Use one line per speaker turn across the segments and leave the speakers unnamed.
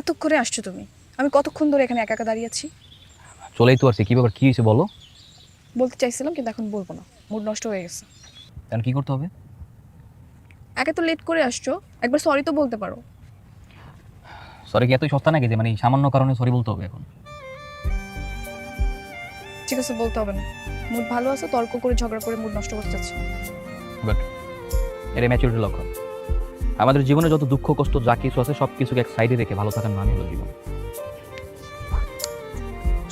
এত করে আসছো তুমি? আমি কতক্ষণ ধরে এখানে একা একা দাঁড়িয়ে আছি?
চলেই তো আসছে, কি ব্যাপার, কি হয়েছে বলো।
বলতে চাইছিলাম কিন্তু এখন বলবো না, মুড নষ্ট হয়ে গেছে।
তাহলে কি করতে হবে?
একে তো লেট করে আসছো, একবার সরি তো বলতে পারো।
সরি কি এতই সস্তা নাকি যে মানে সামান্য কারণে সরি বলতে হবে এখন?
ঠিক আছে, বলতে হবে না। মুড ভালো আছে, তর্ক করে ঝগড়া করে মুড নষ্ট করতে চাচ্ছি।
বাট এটা ম্যাচুরিটির লক্ষণ। আমাদের জীবনে যত দুঃখ কষ্ট যা কিছু আছে সব কিছুকে এক সাইডে রেখে ভালো থাকার নামই হলো জীবন।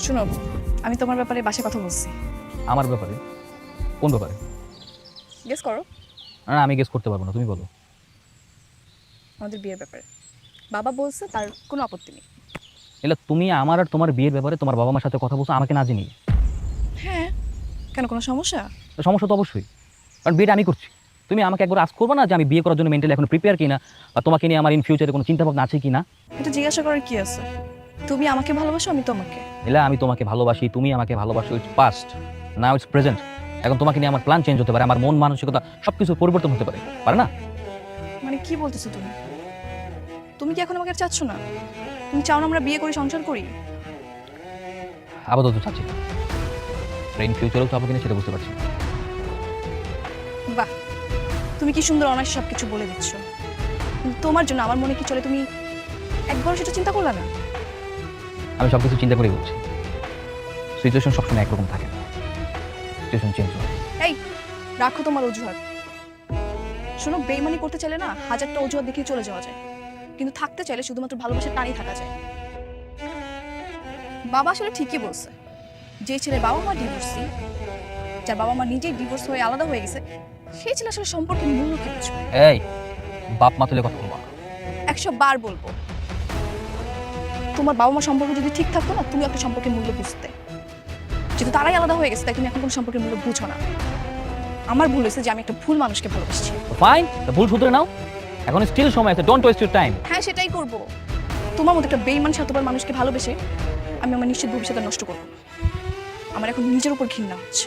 শোনো, আমি তোমার ব্যাপারে বাসায় কথা বলছি।
আমার ব্যাপারে? কোন ব্যাপারে?
গেস করো।
না, আমি গেস করতে পারবো না, তুমি বলো।
আমাদের বিয়ের ব্যাপারে বাবা বলছে তার কোনো আপত্তি নেই।
এলা তুমি আমার আর তোমার বিয়ের ব্যাপারে তোমার বাবা মার সাথে কথা বলছো আমাকে না জানিয়ে?
হ্যাঁ, কেন কোনো সমস্যা?
তো সমস্যা তো অবশ্যই, কারণ বিয়েটা আমি করছি। তুমি আমাকে একবার আজ করবে না যে আমি বিয়ে করার জন্য মেন্টালি এখন প্রিপেয়ার কিনা, বা তোমাকে নিয়ে আমার ইন ফিউচারে কোনো চিন্তা ভাবনা আছে কিনা?
এটা জিজ্ঞাসা করার কি আছে? তুমি আমাকে ভালোবাসো, আমি তোমাকে।
এলা আমি তোমাকে ভালোবাসি, তুমি আমাকে ভালোবাসো, it's past, now it's present. এখন তোমাকে নিয়ে আমার প্ল্যান চেঞ্জ হতে পারে, আমার মন মানসিকতা সবকিছু পরিবর্তন হতে পারে, পারে না?
মানে কি বলতেছো তুমি? তুমি কি এখন আমাকে আর চাচ্ছ না? তুমি চাও না আমরা বিয়ে করি, সংসার করি?
আপাতত চাচ্ছি না, ইন ফিউচারেও চাবো কিনা সেটা বুঝতে পারছি না।
বাহ, তুমি কি সুন্দর অনায়াসে সব কিছু বলে দিচ্ছ। কিন্তু তোমার জন্য আমার মনে কি চলে, তুমি একবার সেটা চিন্তা করলে না?
আমি সব কিছু চিন্তা করেই বলছি, সিচুয়েশন সবসময় একরকম থাকে না, সিচুয়েশন চেঞ্জ হয়।
এই, রাখো তোমার অজুহাত। শোনো, বেইমানি করতে চাইলে না হাজারটা অজুহাত দেখিয়ে চলে যাওয়া যায়, কিন্তু থাকতে চাইলে শুধুমাত্র ভালোবাসার টানই থাকা যায়। বাবা আসলে ঠিকই বলছে, যে ছেলে বাবা মা ডিভোর্সি, যার বাবা মা নিজেই ডিভোর্স হয়ে আলাদা হয়ে গেছে, সেই ছেলে আসলে সম্পর্কের মূল্য কি বুঝবে।
এই, বাপ মা তুলে কথা বলবো না।
100 বার বলবো, তোমার বাবা মা সম্পর্ক যদি ঠিক থাকতো না, তুমি একটা সম্পর্কের মূল্য বুঝতে। যেহেতু তারাই আলাদা হয়ে গেছে, তাই তুমি এখন কোনো সম্পর্কের মূল্য বুঝো না। আমার ভুল হয়েছে যে আমি একটা ভুল মানুষকে ভালোবাসছি।
ফাইন, ভুল শুধরে নাও, এখন স্টিল সময় আছে, ডোন্ট ওয়েস্ট ইউর টাইম।
হ্যাঁ, সেটাই করব। তোমার মতো একটা বেইমান স্বার্থপর মানুষকে ভালোবেসে আমি আমার নিশ্চিত ভবিষ্যৎ নষ্ট করবো না। আমার এখন নিজের উপর ঘৃণা হচ্ছে।